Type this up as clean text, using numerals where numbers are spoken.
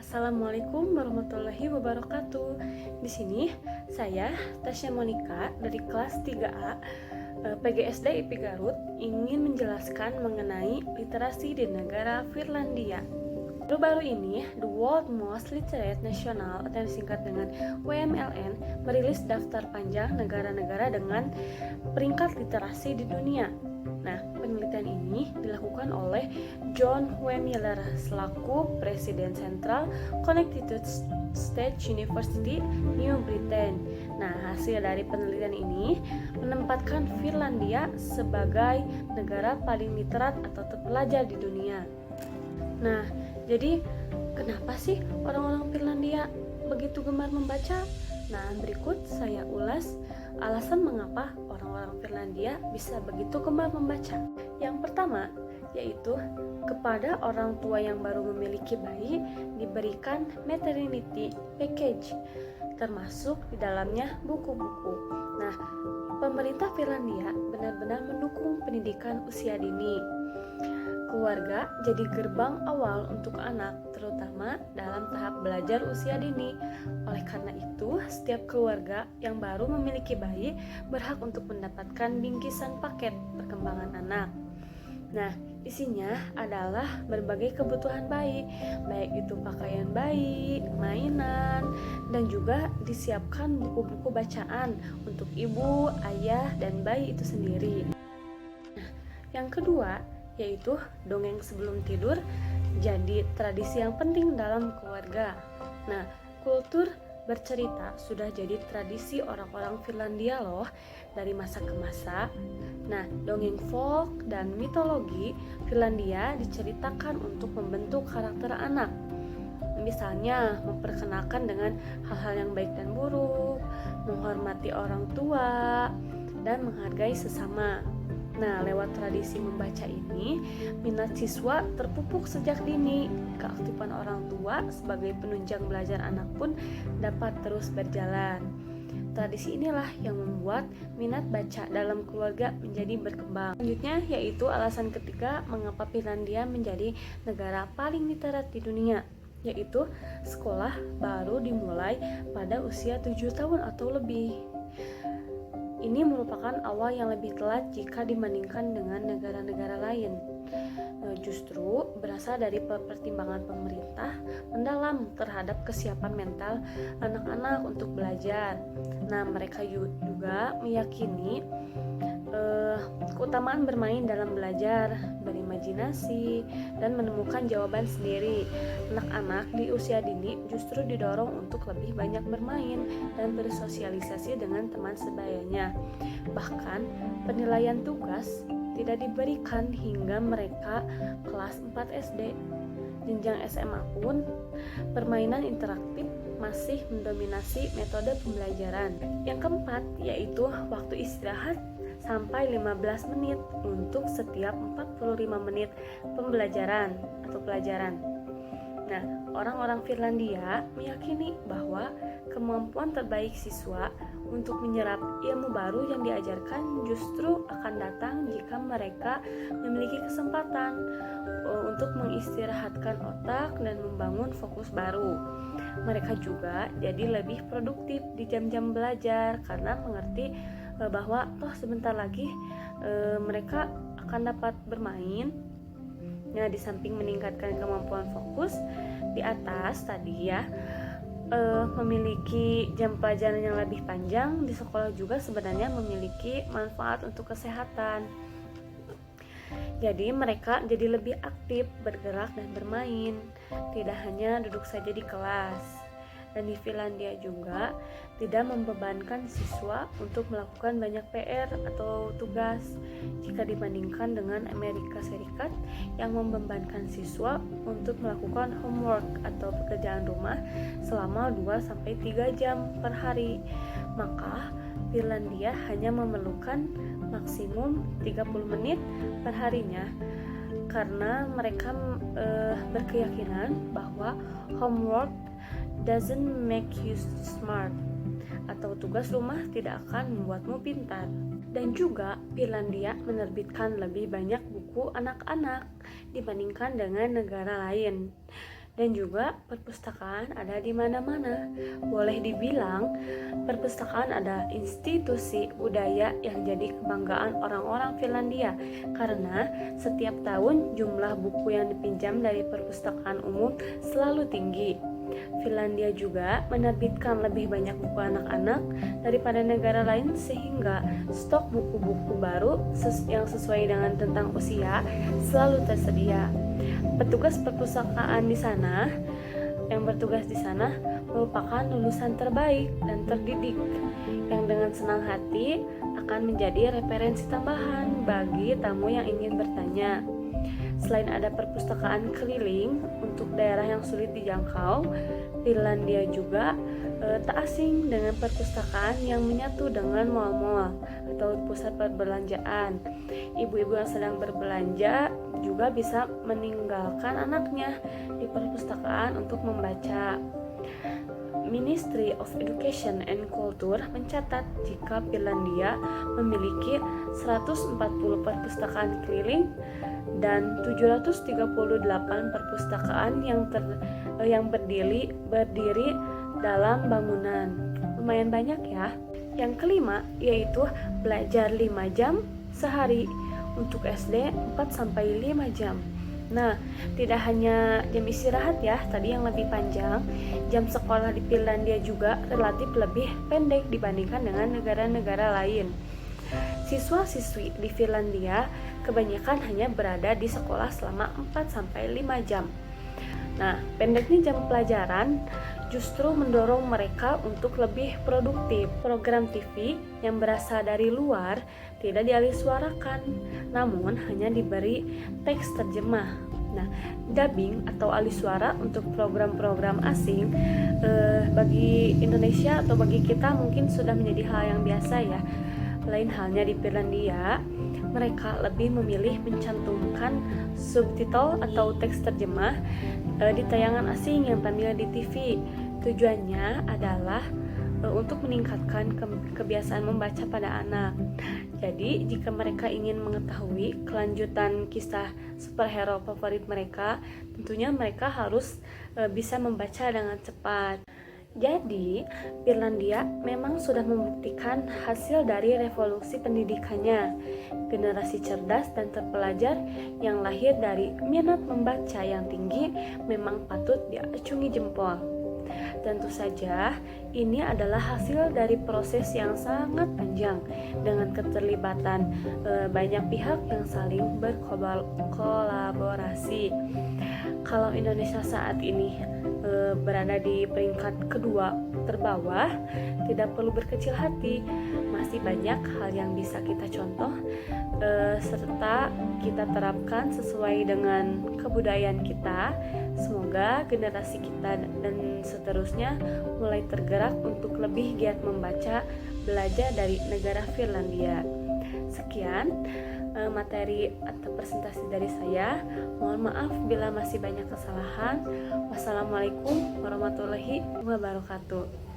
Assalamualaikum warahmatullahi wabarakatuh. Di sini saya Tasya Monika dari kelas 3A PGSD IP Garut ingin menjelaskan mengenai literasi di negara Finlandia. Baru-baru ini, The World Most Literate National atau disingkat dengan WMLN merilis daftar panjang negara-negara dengan peringkat literasi di dunia. Nah, penelitian ini dilakukan oleh John Wemiller selaku Presiden Sentral Connecticut State University, New Britain. Nah, hasil dari penelitian ini menempatkan Finlandia sebagai negara paling literat atau terpelajar di dunia. Nah, jadi kenapa sih orang-orang Finlandia begitu gemar membaca? Nah, berikut saya ulas alasan mengapa orang-orang Finlandia bisa begitu gemar membaca. Yang pertama, yaitu kepada orang tua yang baru memiliki bayi diberikan maternity package, termasuk di dalamnya buku-buku. Nah, pemerintah Finlandia benar-benar mendukung pendidikan usia dini. Keluarga jadi gerbang awal untuk anak, terutama dalam tahap belajar usia dini. Oleh karena itu, setiap keluarga yang baru memiliki bayi berhak untuk mendapatkan bingkisan paket perkembangan anak. Nah, isinya adalah berbagai kebutuhan bayi, baik itu pakaian bayi, mainan, dan juga disiapkan buku-buku bacaan untuk ibu, ayah, dan bayi itu sendiri. Nah, yang kedua, yaitu dongeng sebelum tidur jadi tradisi yang penting dalam keluarga. Nah, kultur bercerita sudah jadi tradisi orang-orang Finlandia loh dari masa ke masa. Nah, dongeng folk dan mitologi Finlandia diceritakan untuk membentuk karakter anak. Misalnya, memperkenalkan dengan hal-hal yang baik dan buruk, menghormati orang tua, dan menghargai sesama. Nah, lewat tradisi membaca ini, minat siswa terpupuk sejak dini. Keaktifan orang tua sebagai penunjang belajar anak pun dapat terus berjalan. Tradisi inilah yang membuat minat baca dalam keluarga menjadi berkembang. Selanjutnya, yaitu alasan ketiga mengapa Finlandia menjadi negara paling literat di dunia, yaitu sekolah baru dimulai pada usia 7 tahun atau lebih. Ini merupakan awal yang lebih telat jika dibandingkan dengan negara-negara lain. Justru berasal dari pertimbangan pemerintah mendalam terhadap kesiapan mental anak-anak untuk belajar. Nah, mereka juga meyakini keutamaan bermain dalam belajar, berimajinasi, dan menemukan jawaban sendiri. Anak-anak di usia dini justru didorong untuk lebih banyak bermain dan bersosialisasi dengan teman sebayanya. Bahkan, penilaian tugas tidak diberikan hingga mereka kelas 4 SD. Jenjang SMA pun, permainan interaktif masih mendominasi metode pembelajaran. Yang keempat, yaitu waktu istirahat sampai 15 menit untuk setiap 45 menit pembelajaran atau pelajaran. Nah, orang-orang Finlandia meyakini bahwa kemampuan terbaik siswa untuk menyerap ilmu baru yang diajarkan justru akan datang jika mereka memiliki kesempatan untuk mengistirahatkan otak dan membangun fokus baru. Mereka juga jadi lebih produktif di jam-jam belajar karena mengerti bahwa sebentar lagi mereka akan dapat bermain. Nah, di samping meningkatkan kemampuan fokus di atas tadi ya, memiliki jam pelajaran yang lebih panjang di sekolah juga sebenarnya memiliki manfaat untuk kesehatan. Jadi mereka jadi lebih aktif bergerak dan bermain, tidak hanya duduk saja di kelas. Dan di Finlandia juga tidak membebankan siswa untuk melakukan banyak PR atau tugas jika dibandingkan dengan Amerika Serikat yang membebankan siswa untuk melakukan homework atau pekerjaan rumah selama 2-3 jam per hari. Maka Finlandia hanya memerlukan maksimum 30 menit per harinya karena mereka berkeyakinan bahwa homework doesn't make you smart, atau tugas rumah tidak akan membuatmu pintar. Dan juga Finlandia menerbitkan lebih banyak buku anak-anak dibandingkan dengan negara lain. dan juga perpustakaan ada di mana-mana. Boleh dibilang, perpustakaan ada institusi budaya yang jadi kebanggaan orang-orang Finlandia karena setiap tahun jumlah buku yang dipinjam dari perpustakaan umum selalu tinggi. Finlandia juga menerbitkan lebih banyak buku anak-anak daripada negara lain sehingga stok buku-buku baru yang sesuai dengan tentang usia selalu tersedia. Petugas perpustakaan di sana yang bertugas di sana merupakan lulusan terbaik dan terdidik yang dengan senang hati akan menjadi referensi tambahan bagi tamu yang ingin bertanya. Selain ada perpustakaan keliling untuk daerah yang sulit dijangkau, Finlandia juga tak asing dengan perpustakaan yang menyatu dengan mal-mal atau pusat perbelanjaan. Ibu-ibu yang sedang berbelanja juga bisa meninggalkan anaknya di perpustakaan untuk membaca. Ministry of Education and Culture mencatat jika Finlandia memiliki 140 perpustakaan keliling dan 738 perpustakaan yang berdiri dalam bangunan. Lumayan banyak ya. Yang kelima yaitu belajar 5 jam sehari untuk SD 4-5 jam. Nah, tidak hanya jam istirahat ya, tadi yang lebih panjang, jam sekolah di Finlandia juga relatif lebih pendek dibandingkan dengan negara-negara lain. Siswa-siswi di Finlandia kebanyakan hanya berada di sekolah selama 4-5 jam. Nah, pendeknya jam pelajaran justru mendorong mereka untuk lebih produktif. Program TV yang berasal dari luar tidak dialisuarakan, namun hanya diberi teks terjemah. Nah, dubbing atau alisuara untuk program-program asing bagi Indonesia atau bagi kita mungkin sudah menjadi hal yang biasa ya. Lain halnya di Finlandia, mereka lebih memilih mencantumkan subtitle atau teks terjemah di tayangan asing yang tampil di TV. Tujuannya adalah untuk meningkatkan kebiasaan membaca pada anak. Jadi, jika mereka ingin mengetahui kelanjutan kisah superhero favorit mereka, tentunya mereka harus bisa membaca dengan cepat. Jadi, Finlandia memang sudah membuktikan hasil dari revolusi pendidikannya. Generasi cerdas dan terpelajar yang lahir dari minat membaca yang tinggi memang patut diacungi jempol. Tentu saja, ini adalah hasil dari proses yang sangat panjang dengan keterlibatan banyak pihak yang saling berkolaborasi. Kalau Indonesia saat ini berada di peringkat kedua terbawah, tidak perlu berkecil hati. Masih banyak hal yang bisa kita contoh serta kita terapkan sesuai dengan kebudayaan kita. Semoga generasi kita dan seterusnya mulai tergerak untuk lebih giat membaca, belajar dari negara Finlandia. Sekian materi atau presentasi dari saya. Mohon maaf bila masih banyak kesalahan. Wassalamualaikum warahmatullahi wabarakatuh.